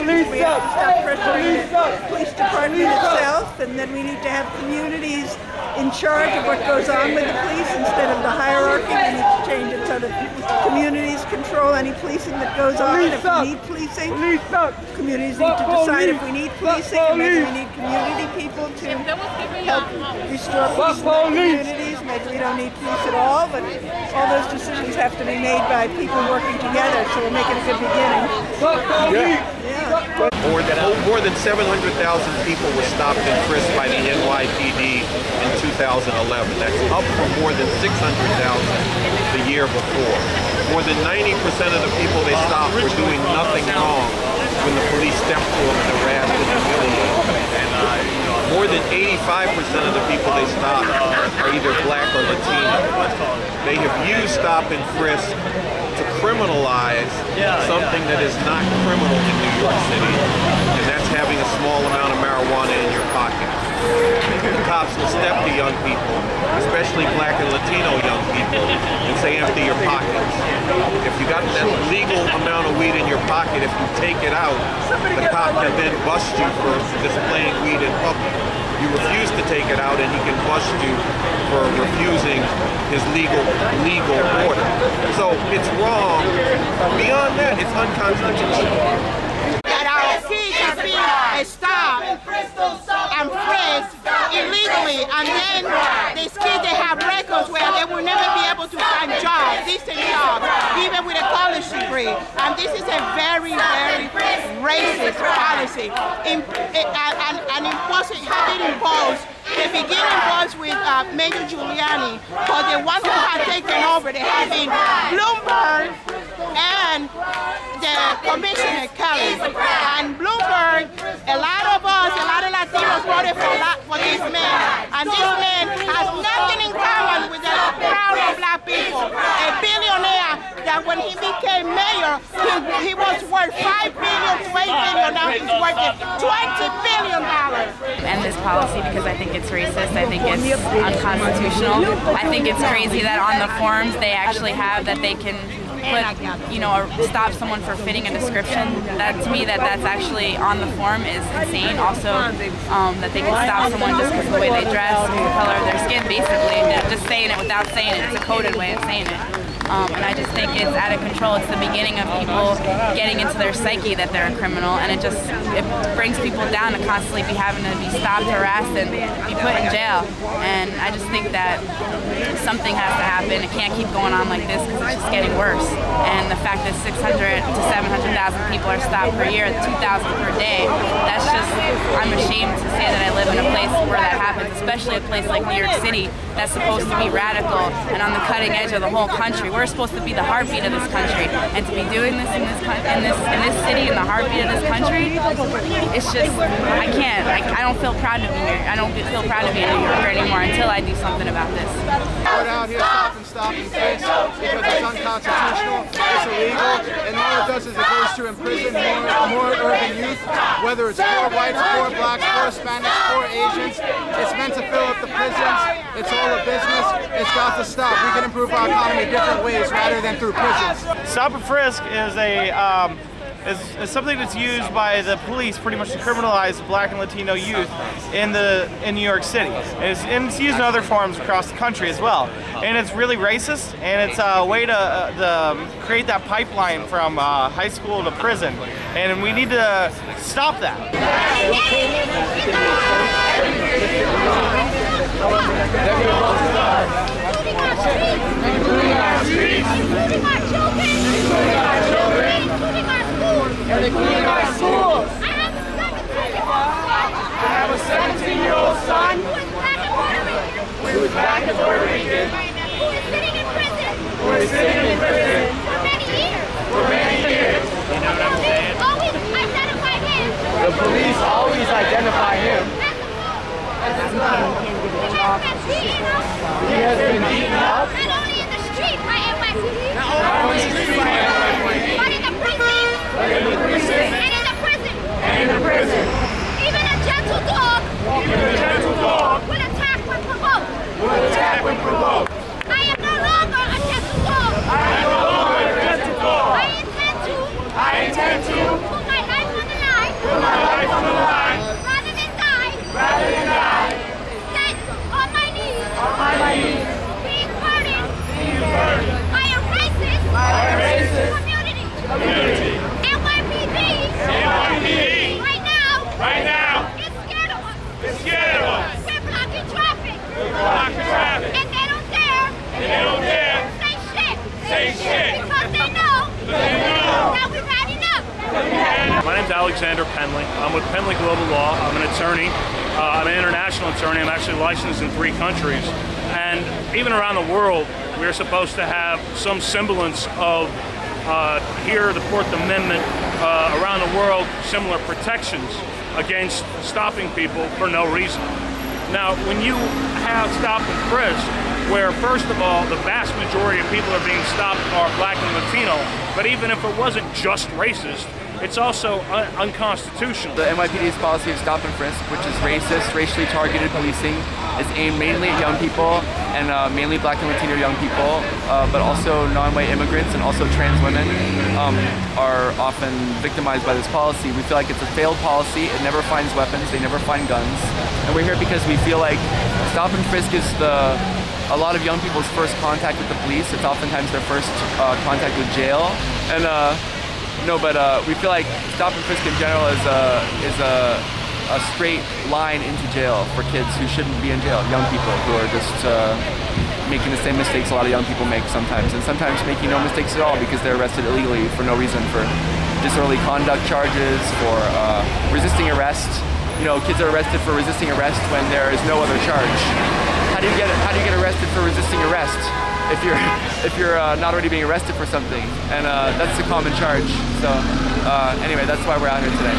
solutions. We have to stop pressuring the police department itself, and then we need to have communities in charge of what goes on with the police instead of the hierarchy. We need to change it so that communities control any policing that goes on. If we need policing, communities need to decide if we need policing, and maybe we need community people to help restore peace in the communities. Maybe we don't need police at all, but all those decisions have to be made by people working together, so we're making a good beginning. More than 700,000 people were stopped and frisked by the NYPD in 2011. That's up from more than 600,000 the year before. More than 90% of the people they stopped were doing nothing wrong when the police stepped to them and harassed and humiliated them. More than 85% of the people they stopped are either black or Latino. They have used stop and frisk to criminalize something that is not criminal in New York City, and that's having a small amount of marijuana in your pocket. The cops will step to young people, especially black and Latino young people, and say empty your pockets. If you got that legal amount of weed in your pocket, if you take it out, the cop can then bust you for displaying weed in public. You refuse to take it out and he can bust you for refusing his legal order. So it's wrong. Beyond that, it's unconstitutional. That our kids are being stopped and frisked illegally, and then these kids, they have records where they will never be able to find jobs, decent jobs, even with a college degree. And this is a very, very racist policy. Having imposed, the beginning was with Mayor Giuliani, but the ones who have taken over, they have been Bloomberg and the Commissioner Kelly. And Bloomberg, a lot of Latinos voted for this man. And this man has nothing in common with the crowd of black people. A billionaire that when he became mayor, he was worth $5 billion to $8 billion. Now he's worth $20 billion. And this policy, because I think it's racist, I think it's unconstitutional. I think it's crazy that on the forms they actually have that they can put, stop someone for fitting a description. That to me, that's actually on the form is insane. Also, that they can stop someone just because of the way they dress, the color of their skin, basically. They're just saying it without saying it. It's a coded way of saying it. And I just think it's out of control. It's the beginning of people getting into their psyche that they're a criminal, and it brings people down to constantly be having to be stopped, harassed, and be put in jail. And I just think that something has to happen. It can't keep going on like this because it's just getting worse. And the fact that 600 to 700,000 people are stopped per year, 2,000 per day, that's just, I'm ashamed to say that I live in a place where that happens, especially a place like New York City that's supposed to be radical and on the cutting edge of the whole country. We're supposed to be the heartbeat of this country, and to be doing this in this city, in the heartbeat of this country, it's just, I can't. I don't feel proud to be here. I don't feel proud to be a New Yorker anymore until I do something about this. We're out here stop and frisk because it's unconstitutional, it's illegal, and all it does is it goes to imprison more urban youth, whether it's poor whites, poor blacks, poor Hispanics, poor Asians. It's meant to fill up the prisons. It's all a business. It's got to stop. We can improve our economy different ways rather than through prisons. Stop and frisk is is something that's used by the police pretty much to criminalize black and Latino youth in New York City. And it's used in other forms across the country as well. And it's really racist, and it's a way to create that pipeline from high school to prison. And we need to stop that. They're including our schools. I have a 17-year-old son who is black and Puerto Rican, who is sitting in prison For many years. You know what I'm saying? Always identify him. The police always identify him. He has been beaten up. Not only in the street by NYPD, Not only in the street by NYPD, but in the prison. but in the prison. And in the prison. And in the prison. Even a gentle dog. Even a gentle dog will attack when provoked. will attack when provoked. I am no longer a gentle dog. I am no longer a gentle dog. I intend to put put my life on the line. Alexander Penley. I'm with Penley Global Law. I'm an attorney. I'm an international attorney. I'm actually licensed in 3 countries. And even around the world, we're supposed to have some semblance of, here, the Fourth Amendment, around the world, similar protections against stopping people for no reason. Now, when you have stop and frisk, where first of all, the vast majority of people are being stopped are black and Latino, but even if it wasn't just racist, it's also unconstitutional. The NYPD's policy of stop and frisk, which is racist, racially targeted policing, is aimed mainly at young people and mainly black and Latino young people, but also non-white immigrants and also trans women are often victimized by this policy. We feel like it's a failed policy. It never finds weapons. They never find guns. And we're here because we feel like stop and frisk is a lot of young people's first contact with the police. It's oftentimes their first contact with jail. And we feel like stop and frisk in general is a straight line into jail for kids who shouldn't be in jail. Young people who are just making the same mistakes a lot of young people make sometimes, and sometimes making no mistakes at all because they're arrested illegally for no reason, for disorderly conduct charges, for resisting arrest. You know, kids are arrested for resisting arrest when there is no other charge. How do you get arrested for resisting arrest if you're not already being arrested for something? And that's a common charge. So anyway, that's why we're out here today.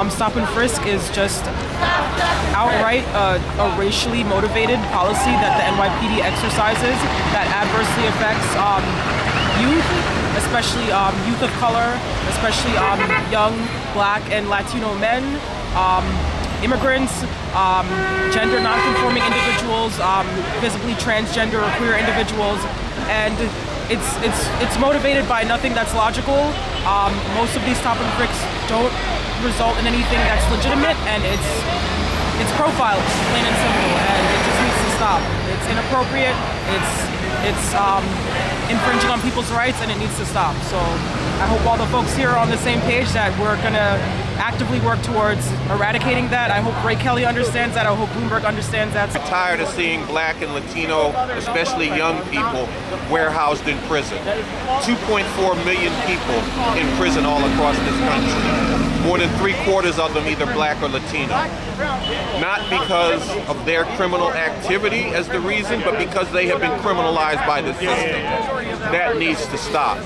Stop and frisk is just outright a racially motivated policy that the NYPD exercises that adversely affects youth, especially youth of color, especially young black and Latino men, immigrants, gender non-conforming individuals, visibly transgender or queer individuals, and it's motivated by nothing that's logical. Most of these stop and frisks don't result in anything that's legitimate, and it's profiling, plain and simple, and it just needs to stop. It's inappropriate. It's infringing on people's rights, and it needs to stop. So I hope all the folks here are on the same page that we're gonna actively work towards eradicating that. I hope Ray Kelly understands that. I hope Bloomberg understands that. I'm tired of seeing black and Latino, especially young people, warehoused in prison. 2.4 million people in prison all across this country. More than 3/4 of them either black or Latino. Not because of their criminal activity as the reason, but because they have been criminalized by the system. That needs to stop.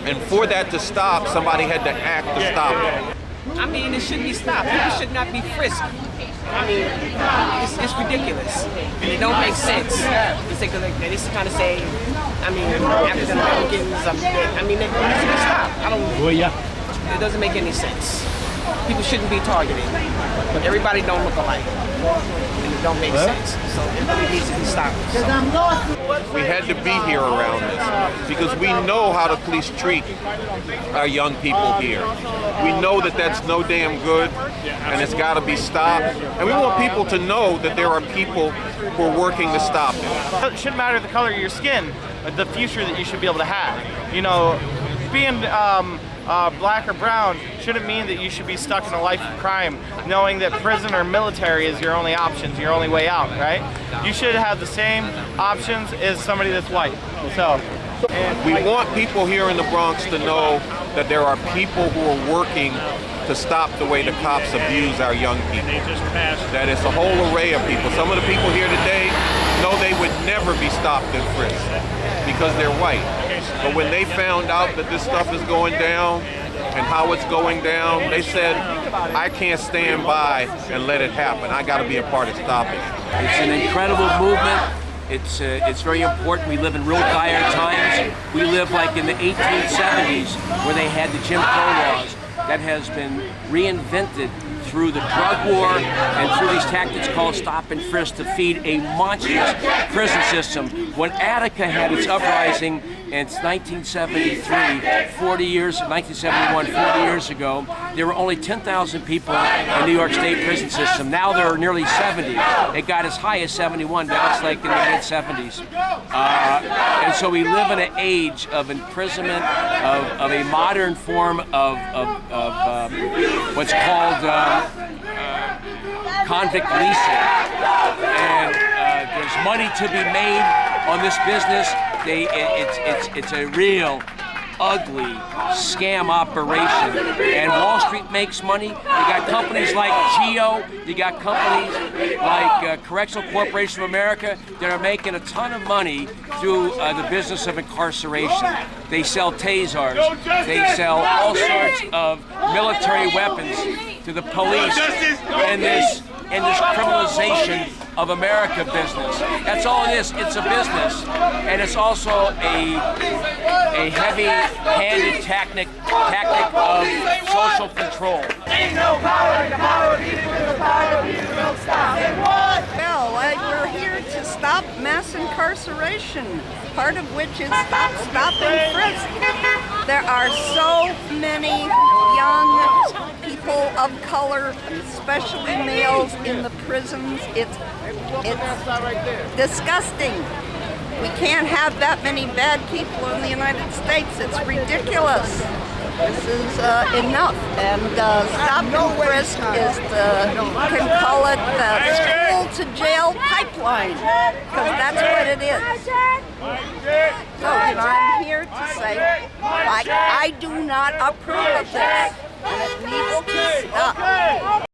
And for that to stop, somebody had to act to stop it. I mean, it should be stopped. People should not be frisked. I mean, it's ridiculous. And it don't make sense. They used to kind of say, I mean, African Americans, I mean, it should be stopped. It doesn't make any sense. People shouldn't be targeted. But everybody don't look alike. And it don't make sense. So it really needs to be stopped. We had to be here around this because we know how the police treat our young people here. We know that that's no damn good and it's got to be stopped. And we want people to know that there are people who are working to stop it. It shouldn't matter the color of your skin, the future that you should be able to have. You know, being black or brown shouldn't mean that you should be stuck in a life of crime, knowing that prison or military is your only options, your only way out, right? You should have the same options as somebody that's white. So, we want people here in the Bronx to know that there are people who are working to stop the way the cops abuse our young people. That it's a whole array of people. Some of the people here today know they would never be stopped and frisked because they're white. But when they found out that this stuff is going down and how it's going down, they said, I can't stand by and let it happen. I got to be a part of stopping it. It's an incredible movement. It's very important. We live in real dire times. We live like in the 1870s where they had the Jim Crow laws. That has been reinvented through the drug war and through these tactics called stop and frisk to feed a monstrous prison system. When Attica had its uprising in 1973, 1971, 40 years ago, there were only 10,000 people in New York State prison system. Now there are nearly 70. It got as high as 71, now it's like in the mid-70s. And so we live in an age of imprisonment, of a modern form of what's called convict leasing. And there's money to be made on this business. It's a real ugly scam operation. And Wall Street makes money. You got companies like GEO, you got companies like Correctional Corporation of America that are making a ton of money through the business of incarceration. They sell tasers, they sell all sorts of military weapons to the police in this criminalization of America business. That's all it is. It's a business, and it's also a heavy-handed tactic of social control. Ain't no power in the power, even with the power of you don't stop. Well, we're here to stop mass incarceration, part of which is stop and frisk. There are so many young people of color, especially males, in the prisons. It's disgusting. We can't have that many bad people in the United States. It's ridiculous. This is enough. And stop and frisk is you can call it the school to jail pipeline, because that's what it is. So, I'm here to say, I do not approve of this. And it needs to stop.